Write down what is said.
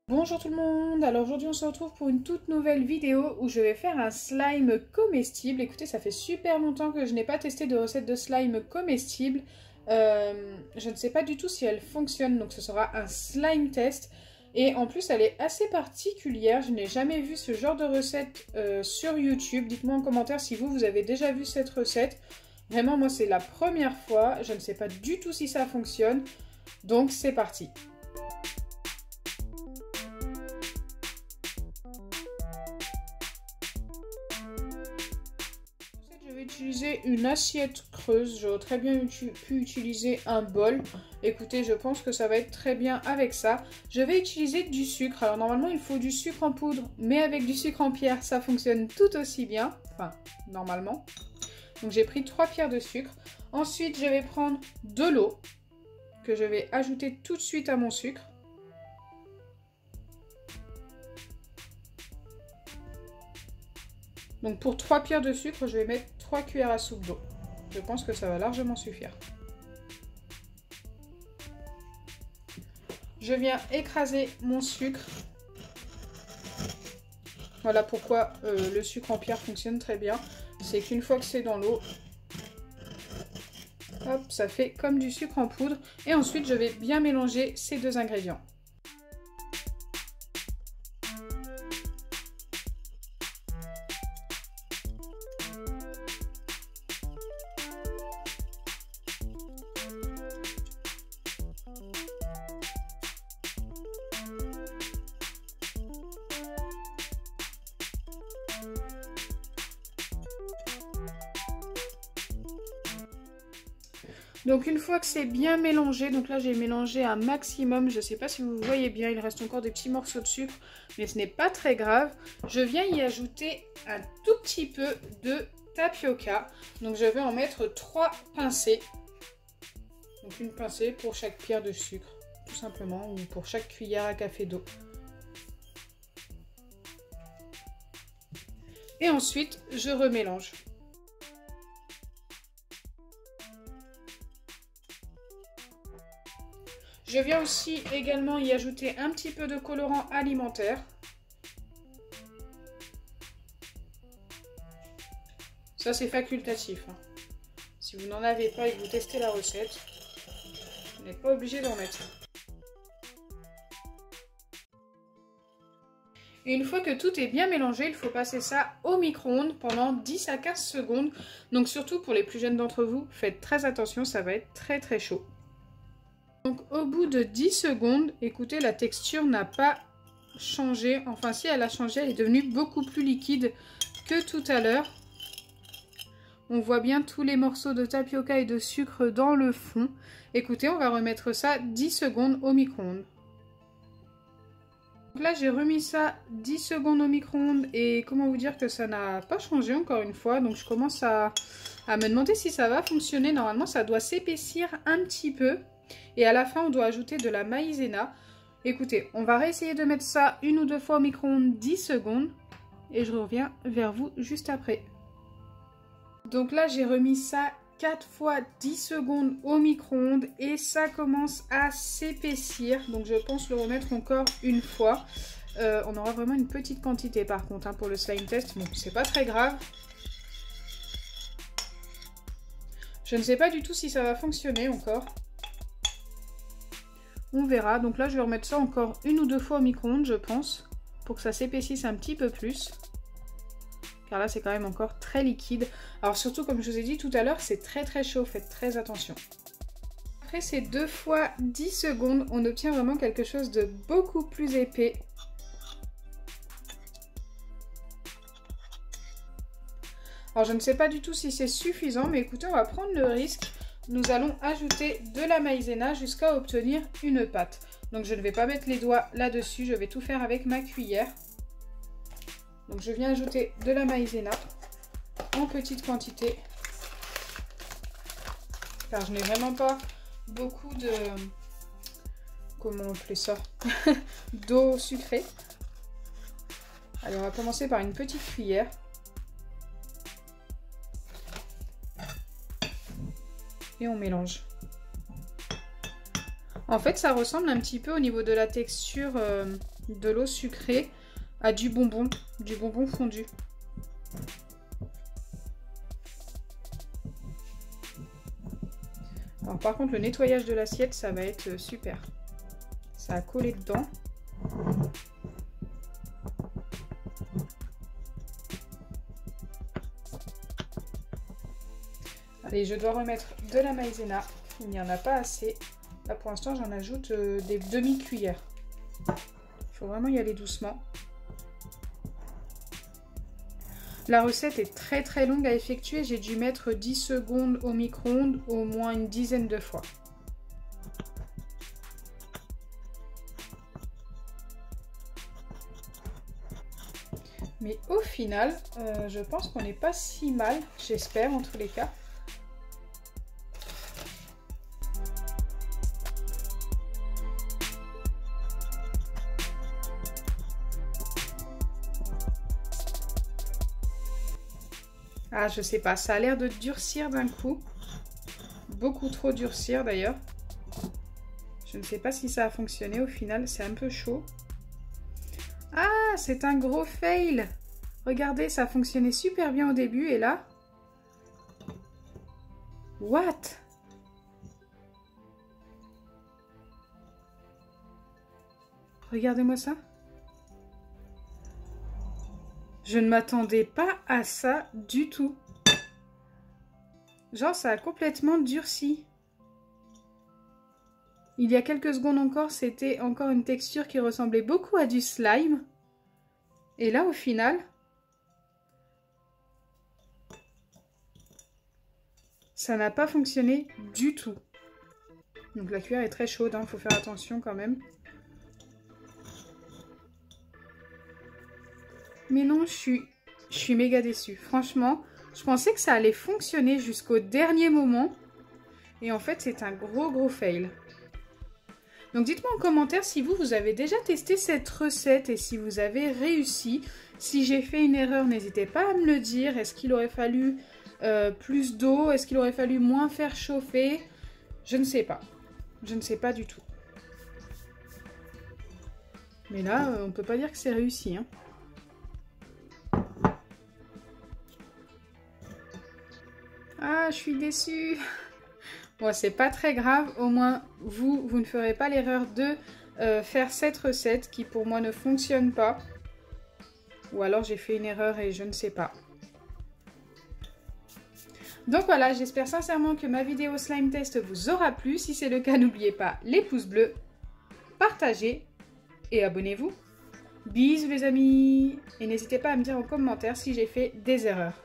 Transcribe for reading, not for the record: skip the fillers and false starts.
Bonjour tout le monde, alors aujourd'hui on se retrouve pour une toute nouvelle vidéo où je vais faire un slime comestible. Écoutez, ça fait super longtemps que je n'ai pas testé de recette de slime comestible. Je ne sais pas du tout si elle fonctionne, donc ce sera un slime test. Et en plus elle est assez particulière, je n'ai jamais vu ce genre de recette sur YouTube. Dites-moi en commentaire si vous avez déjà vu cette recette. Vraiment moi c'est la première fois, je ne sais pas du tout si ça fonctionne, donc c'est parti. Je vais utiliser une assiette creuse, j'aurais très bien pu utiliser un bol. Écoutez, je pense que ça va être très bien avec ça. Je vais utiliser du sucre, alors normalement il faut du sucre en poudre, mais avec du sucre en pierre ça fonctionne tout aussi bien, enfin normalement. Donc j'ai pris 3 pierres de sucre. Ensuite je vais prendre de l'eau, que je vais ajouter tout de suite à mon sucre. Donc pour 3 pierres de sucre, je vais mettre 3 cuillères à soupe d'eau. Je pense que ça va largement suffire. Je viens écraser mon sucre. Voilà pourquoi le sucre en pierre fonctionne très bien. C'est qu'une fois que c'est dans l'eau, hop, ça fait comme du sucre en poudre. Et ensuite, je vais bien mélanger ces deux ingrédients. Donc une fois que c'est bien mélangé, donc là j'ai mélangé un maximum, je ne sais pas si vous voyez bien, il reste encore des petits morceaux de sucre, mais ce n'est pas très grave. Je viens y ajouter un tout petit peu de tapioca, donc je vais en mettre 3 pincées. Donc une pincée pour chaque pierre de sucre, tout simplement, ou pour chaque cuillère à café d'eau. Et ensuite je remélange. Je viens aussi également y ajouter un petit peu de colorant alimentaire. Ça c'est facultatif. Si vous n'en avez pas et que vous testez la recette, vous n'êtes pas obligé d'en mettre. Et une fois que tout est bien mélangé, il faut passer ça au micro-ondes pendant 10 à 15 secondes. Donc surtout pour les plus jeunes d'entre vous, faites très attention, ça va être très très chaud. Donc au bout de 10 secondes, écoutez, la texture n'a pas changé. Enfin si, elle a changé, elle est devenue beaucoup plus liquide que tout à l'heure. On voit bien tous les morceaux de tapioca et de sucre dans le fond. Écoutez, on va remettre ça 10 secondes au micro-ondes. Donc là j'ai remis ça 10 secondes au micro-ondes et comment vous dire que ça n'a pas changé encore une fois. Donc je commence à me demander si ça va fonctionner. Normalement ça doit s'épaissir un petit peu. Et à la fin, on doit ajouter de la maïzena. Écoutez, on va réessayer de mettre ça 1 ou 2 fois au micro-ondes 10 secondes. Et je reviens vers vous juste après. Donc là, j'ai remis ça 4 fois 10 secondes au micro-ondes. Et ça commence à s'épaissir. Donc je pense le remettre encore une fois. On aura vraiment une petite quantité par contre pour le slime test. Bon, c'est pas très grave. Je ne sais pas du tout si ça va fonctionner encore. On verra, donc là je vais remettre ça encore 1 ou 2 fois au micro-ondes je pense, pour que ça s'épaississe un petit peu plus. Car là c'est quand même encore très liquide. Alors surtout comme je vous ai dit tout à l'heure, c'est très très chaud, faites très attention. Après ces 2 fois 10 secondes, on obtient vraiment quelque chose de beaucoup plus épais. Alors je ne sais pas du tout si c'est suffisant, mais écoutez, on va prendre le risque. Nous allons ajouter de la maïzena jusqu'à obtenir une pâte. Donc je ne vais pas mettre les doigts là-dessus, je vais tout faire avec ma cuillère. Donc je viens ajouter de la maïzena en petite quantité. Car je n'ai vraiment pas beaucoup de... comment on appelle ça? D'eau sucrée. Allez, on va commencer par une petite cuillère. Et on mélange. En fait, ça ressemble un petit peu au niveau de la texture de l'eau sucrée à du bonbon fondu. Alors par contre, le nettoyage de l'assiette, ça va être super. Ça a collé dedans. Allez, je dois remettre de la maïzena. Il n'y en a pas assez. Là, pour l'instant, j'en ajoute des demi-cuillères. Il faut vraiment y aller doucement. La recette est très très longue à effectuer. J'ai dû mettre 10 secondes au micro-ondes au moins une dizaine de fois. Mais au final, je pense qu'on n'est pas si mal. J'espère en tous les cas. Ah, je sais pas, ça a l'air de durcir d'un coup. Beaucoup trop durcir d'ailleurs. Je ne sais pas si ça a fonctionné au final, c'est un peu chaud. Ah, c'est un gros fail. Regardez, ça a fonctionné super bien au début et là... What? Regardez-moi ça. Je ne m'attendais pas à ça du tout. Genre, ça a complètement durci. Il y a quelques secondes encore, c'était encore une texture qui ressemblait beaucoup à du slime. Et là, au final, ça n'a pas fonctionné du tout. Donc la cuillère est très chaude, hein, faut faire attention quand même. Mais non, je suis méga déçue. Franchement, je pensais que ça allait fonctionner jusqu'au dernier moment. Et en fait, c'est un gros fail. Donc dites-moi en commentaire si vous avez déjà testé cette recette et si vous avez réussi. Si j'ai fait une erreur, n'hésitez pas à me le dire. Est-ce qu'il aurait fallu plus d'eau? Est-ce qu'il aurait fallu moins faire chauffer? Je ne sais pas. Je ne sais pas du tout. Mais là, on ne peut pas dire que c'est réussi, hein. Ah, je suis déçue. Bon, c'est pas très grave. Au moins, vous ne ferez pas l'erreur de faire cette recette qui, pour moi, ne fonctionne pas. Ou alors, j'ai fait une erreur et je ne sais pas. Donc voilà, j'espère sincèrement que ma vidéo slime test vous aura plu. Si c'est le cas, n'oubliez pas les pouces bleus, partagez et abonnez-vous. Bisous les amis. Et n'hésitez pas à me dire en commentaire si j'ai fait des erreurs.